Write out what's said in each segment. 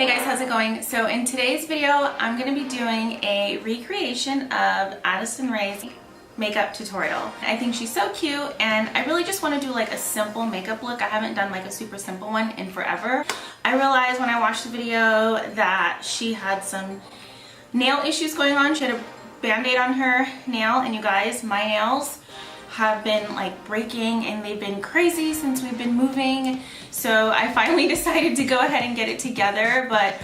Hey guys, how's it going? So in today's video, I'm going to be doing a recreation of Addison Rae's makeup tutorial. I think she's so cute and I really just want to do like a simple makeup look. I haven't done like a super simple one in forever. I realized when I watched the video that she had some nail issues going on. She had a band-aid on her nail, and you guys, my nails have been like breaking and they've been crazy since we've been moving. So I finally decided to go ahead and get it together, but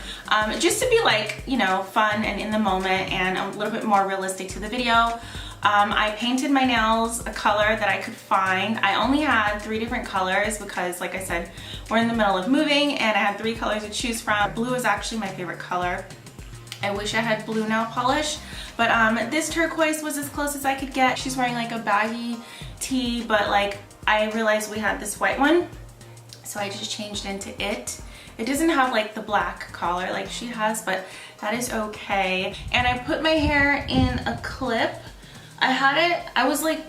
just to be like, you know, fun and in the moment and a little bit more realistic to the video. I painted my nails a color that I could find. I only had 3 different colors because, like I said, we're in the middle of moving and I had 3 colors to choose from. Blue is actually my favorite color. I wish I had blue nail polish, but this turquoise was as close as I could get. She's wearing like a baggy tee, but like I realized we had this white one, so I just changed into it. It doesn't have like the black collar like she has, but that is okay. And I put my hair in a clip. I was like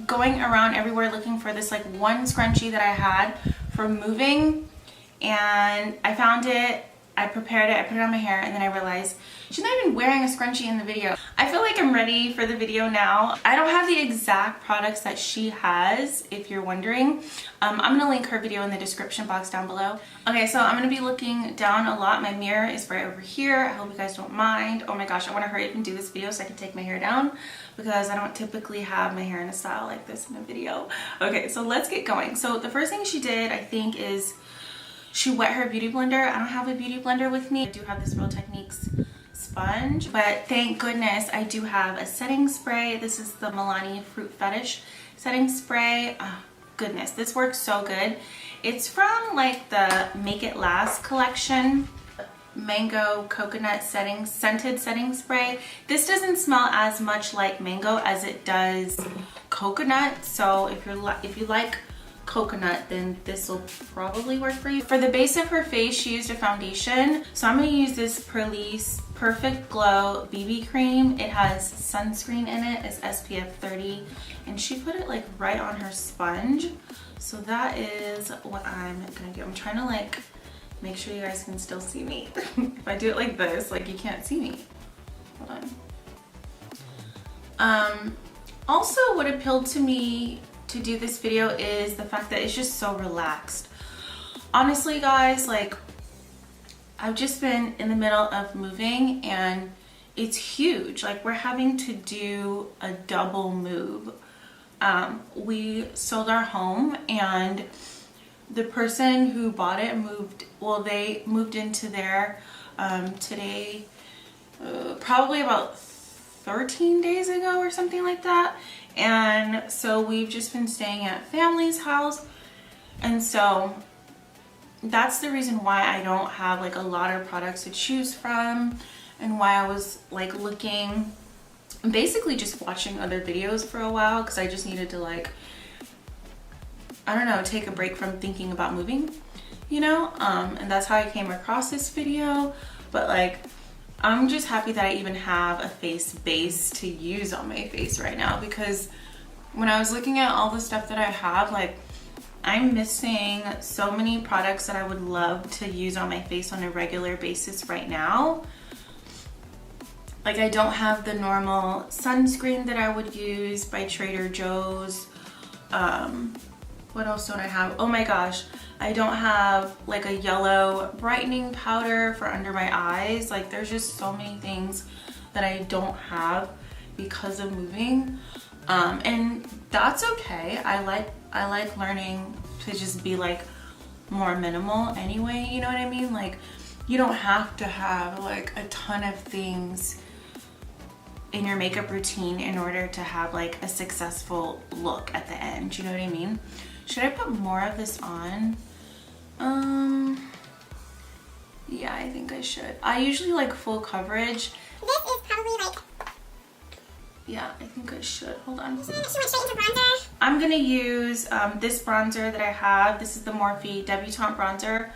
going around everywhere looking for this like one scrunchie that I had for moving, and I found it. I prepared it, I put it on my hair, and then I realized she's not even wearing a scrunchie in the video. I feel like I'm ready for the video now. I don't have the exact products that she has, if you're wondering. I'm gonna link her video in the description box down below. Okay, so I'm gonna be looking down a lot. My mirror is right over here. I hope you guys don't mind. Oh my gosh, I wanna hurry up and do this video so I can take my hair down because I don't typically have my hair in a style like this in a video. Okay, so let's get going. So the first thing she did, I think, is she wet her beauty blender. I don't have a beauty blender with me. I do have this Real Techniques sponge, but thank goodness I do have a setting spray. This is the Milani Fruit Fetish setting spray. Oh, goodness, this works so good. It's from like the Make It Last collection. Mango coconut scented setting spray. This doesn't smell as much like mango as it does coconut, so if you like coconut, then this will probably work for you. For the base of her face, she used a foundation, so I'm going to use this PURLISSE Perfect Glow BB cream. It has sunscreen in it. It's SPF 30, and she put it like right on her sponge. So that is what I'm gonna do. I'm trying to like make sure you guys can still see me. If I do it like this, like you can't see me. Hold on. Also, what appealed to me to do this video is the fact that it's just so relaxed. Honestly guys, like I've just been in the middle of moving and it's huge. Like we're having to do a double move. We sold our home and the person who bought it they moved into there today, probably about 13 days ago or something like that. And so we've just been staying at family's house, and so that's the reason why I don't have like a lot of products to choose from, and why I was like looking, basically just watching other videos for a while, because I just needed to like, I don't know, take a break from thinking about moving, you know. And that's how I came across this video. But like I'm just happy that I even have a face base to use on my face right now, because when I was looking at all the stuff that I have, like I'm missing so many products that I would love to use on my face on a regular basis right now. Like I don't have the normal sunscreen that I would use by Trader Joe's. What else don't I have? Oh my gosh, I don't have like a yellow brightening powder for under my eyes. Like there's just so many things that I don't have because of moving, and that's okay. I like learning to just be like more minimal anyway, you know what I mean? Like you don't have to have like a ton of things in your makeup routine in order to have like a successful look at the end, you know what I mean? Should I put more of this on? Yeah, I think I should. I usually like full coverage. This is probably like... Yeah, I think I should. Hold on. She went straight into bronzer. I'm gonna use this bronzer that I have. This is the Morphe Debutante bronzer.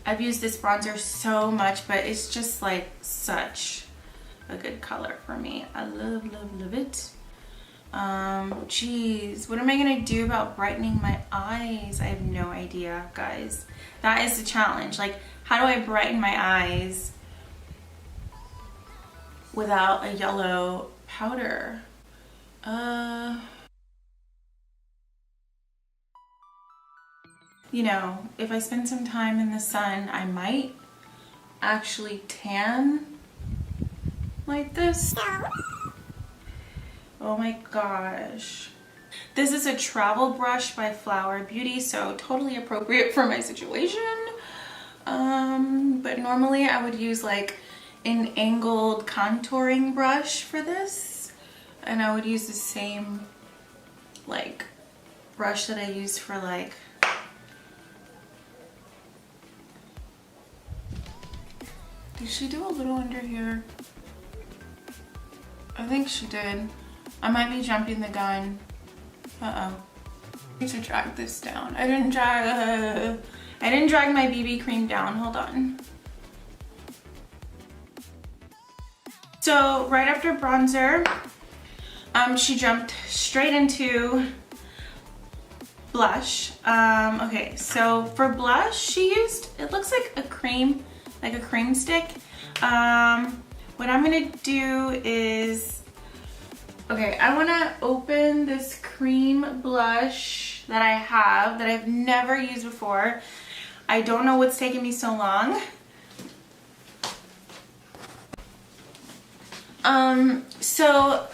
I've used this bronzer so much, but it's just like such a good color for me. I love, love, love it. Geez, what am I gonna do about brightening my eyes? I have no idea, guys. That is the challenge. Like, how do I brighten my eyes without a yellow powder? You know, if I spend some time in the sun, I might actually tan like this. Oh my gosh. This is a travel brush by Flower Beauty, so totally appropriate for my situation. But normally I would use like an angled contouring brush for this. And I would use the same like brush that I use for like did she do a little under here? I think she did. I might be jumping the gun. Uh-oh. I need to drag this down. I didn't drag my BB cream down. Hold on. So right after bronzer, she jumped straight into blush. Okay, so for blush, she used, it looks like a cream stick. What I'm gonna do is, okay, I wanna open this cream blush that I have that I've never used before. I don't know what's taking me so long. So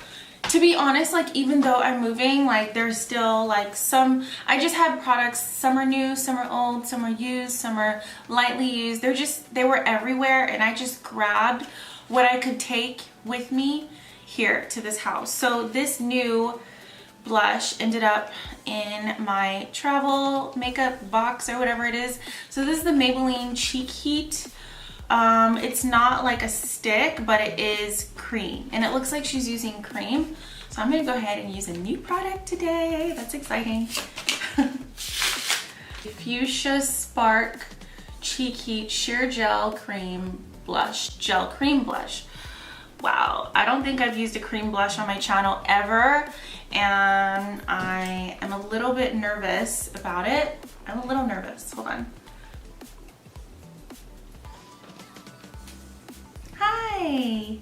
to be honest, like even though I'm moving, like there's still like some, I just have products, some are new, some are old, some are used, some are lightly used. They were everywhere, and I just grabbed what I could take with me here to this house. So this new blush ended up in my travel makeup box or whatever it is. So this is the Maybelline Cheek Heat. It's not like a stick, but it is cream, and it looks like she's using cream. So I'm gonna go ahead and use a new product today. That's exciting. Fuscia Spark Cheek Heat Sheer Gel Cream Blush, Gel Cream Blush. Wow, I don't think I've used a cream blush on my channel ever, and I am a little bit nervous about it. I'm a little nervous, hold on. Hi!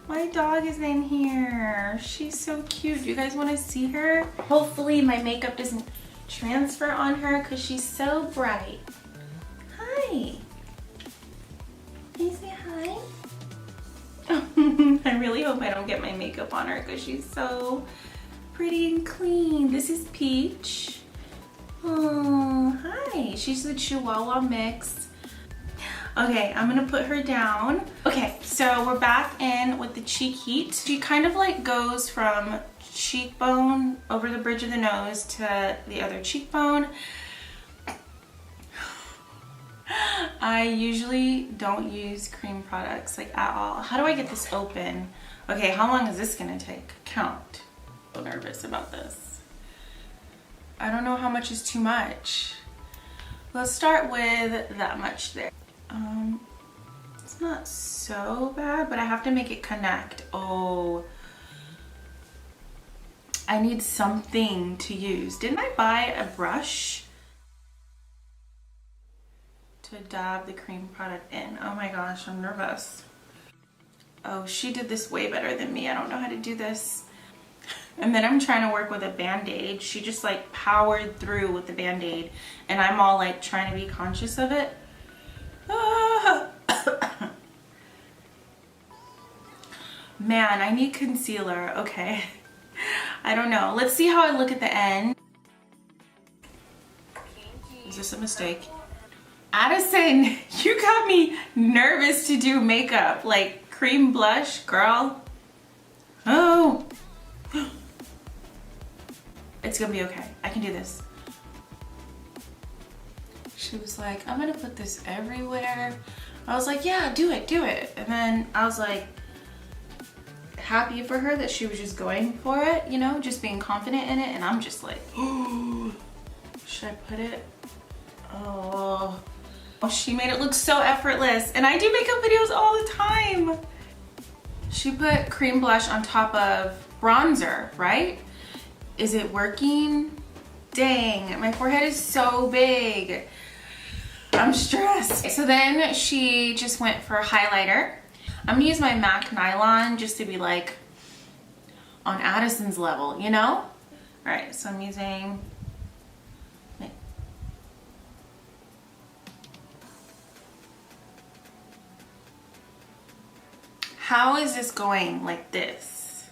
My dog is in here. She's so cute. Do you guys want to see her? Hopefully my makeup doesn't transfer on her because she's so bright. Hi! Can you say hi? I really hope I don't get my makeup on her because she's so pretty and clean. This is Peach. Oh, hi. She's the Chihuahua mix. Okay, I'm gonna put her down. Okay, so we're back in with the Cheek Heat. She kind of like goes from cheekbone over the bridge of the nose to the other cheekbone. I usually don't use cream products like at all. How do I get this open? Okay, how long is this gonna take? Count. I'm so nervous about this. I don't know how much is too much. Let's start with that much there. It's not so bad, but I have to make it connect. Oh, I need something to use. Didn't I buy a brush to dab the cream product in? Oh my gosh, I'm nervous. Oh, she did this way better than me. I don't know how to do this. And then I'm trying to work with a band-aid. She just like powered through with the band-aid, and I'm all like trying to be conscious of it. Ah. Man, I need concealer. Okay. I don't know. Let's see how I look at the end. Is this a mistake? Addison, you got me nervous to do makeup. Like cream blush, girl. Oh. It's gonna be okay. I can do this. She was like, I'm gonna put this everywhere. I was like, yeah, do it, do it. And then I was like, happy for her that she was just going for it, you know, just being confident in it. And I'm just like, oh, should I put it? Oh, she made it look so effortless. And I do makeup videos all the time. She put cream blush on top of bronzer, right? Is it working? Dang, my forehead is so big. I'm stressed. So then she just went for a highlighter. I'm gonna use my MAC Nylon just to be like on Addison's level, you know? All right, so I'm using, how is this going like this?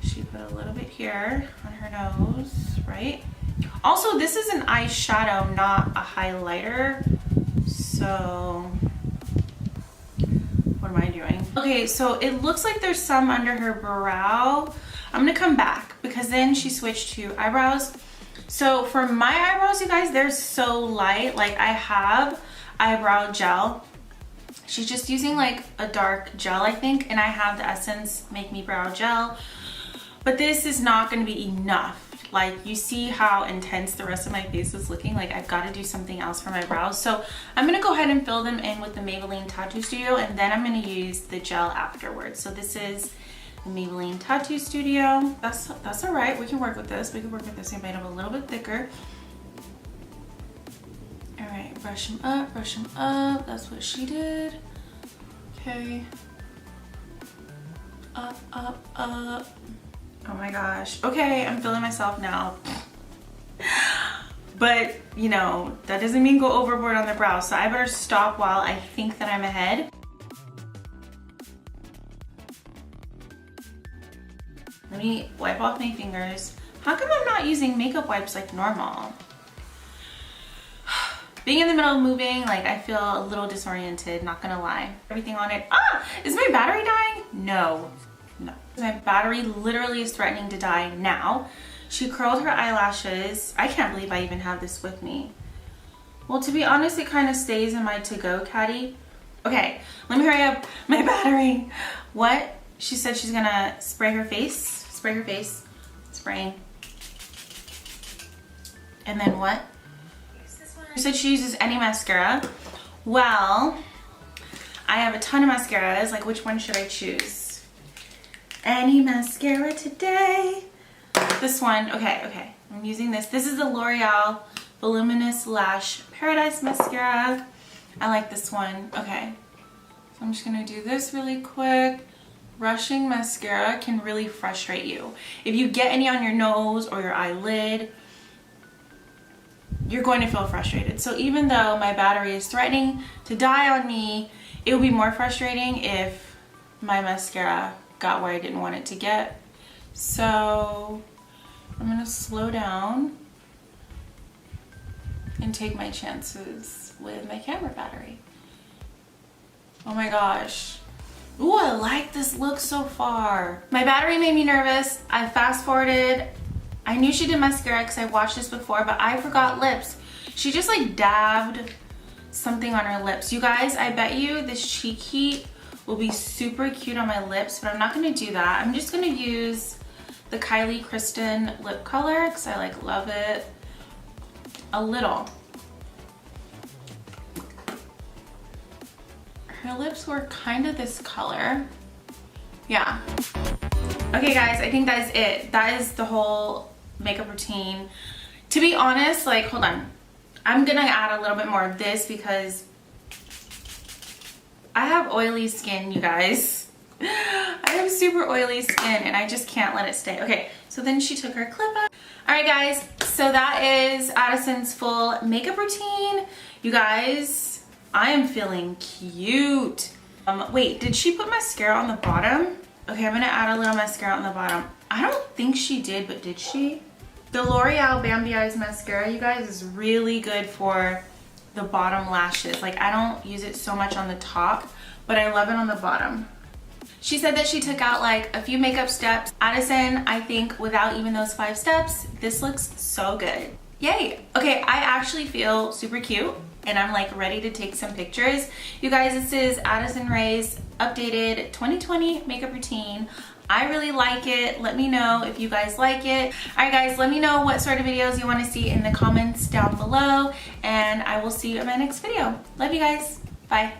She put a little bit here on her nose, right? Also, this is an eyeshadow, not a highlighter. So, what am I doing? Okay, so it looks like there's some under her brow. I'm gonna come back because then she switched to eyebrows. So for my eyebrows, you guys, they're so light. Like I have eyebrow gel. She's just using like a dark gel, I think, and I have the Essence Make Me Brow Gel. But this is not gonna be enough. Like you see how intense the rest of my face is looking. Like I've got to do something else for my brows. So I'm gonna go ahead and fill them in with the Maybelline Tattoo Studio, and then I'm gonna use the gel afterwards. So this is the Maybelline Tattoo Studio. That's all right. We can work with this. We can work with this. I made them a little bit thicker. All right, brush them up, brush them up. That's what she did. Okay. Up, up, up. Oh my gosh. Okay, I'm feeling myself now. But, you know, that doesn't mean go overboard on the brow. So I better stop while I think that I'm ahead. Let me wipe off my fingers. How come I'm not using makeup wipes like normal? Being in the middle of moving, like I feel a little disoriented, not gonna lie. Everything on it. Ah! Is my battery dying? No. No. My battery literally is threatening to die now. She curled her eyelashes. I can't believe I even have this with me. Well, to be honest, it kind of stays in my to-go caddy. Okay, let me hurry up. My battery. What? She said she's gonna spray her face. Spray her face. Spraying. And then what? She said she uses any mascara. Well, I have a ton of mascaras. Like, which one should I choose? Any mascara today? This one. Okay. I'm using this. This is the L'Oreal Voluminous Lash Paradise Mascara. I like this one. Okay. So I'm just gonna do this really quick. Rushing mascara can really frustrate you. If you get any on your nose or your eyelid, you're going to feel frustrated. So even though my battery is threatening to die on me, it would be more frustrating if my mascara got where I didn't want it to get. So I'm gonna slow down and take my chances with my camera battery. Oh my gosh. Ooh, I like this look so far. My battery made me nervous. I fast forwarded. I knew she did mascara because I watched this before, but I forgot lips. She just like dabbed something on her lips. You guys, I bet you this Cheek Heat will be super cute on my lips, but I'm not gonna do that. I'm just gonna use the Kylie Kristin lip color because I like love it a little. Her lips were kind of this color. Yeah. Okay guys, I think that is it. That is the whole makeup routine. To be honest, like, hold on. I'm gonna add a little bit more of this because I have oily skin, you guys. I have super oily skin and I just can't let it stay. Okay, so then she took her clip out. All right guys, so that is Addison's full makeup routine. You guys, I am feeling cute. Wait, did she put mascara on the bottom? Okay, I'm gonna add a little mascara on the bottom. I don't think she did, but did she? The L'Oreal Bambi Eyes mascara, you guys, is really good for the bottom lashes. Like, I don't use it so much on the top, but I love it on the bottom. She said that she took out like a few makeup steps. Addison, I think without even those 5 steps, this looks so good. Yay. Okay, I actually feel super cute and I'm like ready to take some pictures. You guys, this is Addison Rae's updated 2020 makeup routine. I really like it. Let me know if you guys like it. All right guys, let me know what sort of videos you want to see in the comments down below, and I will see you in my next video. Love you guys. Bye.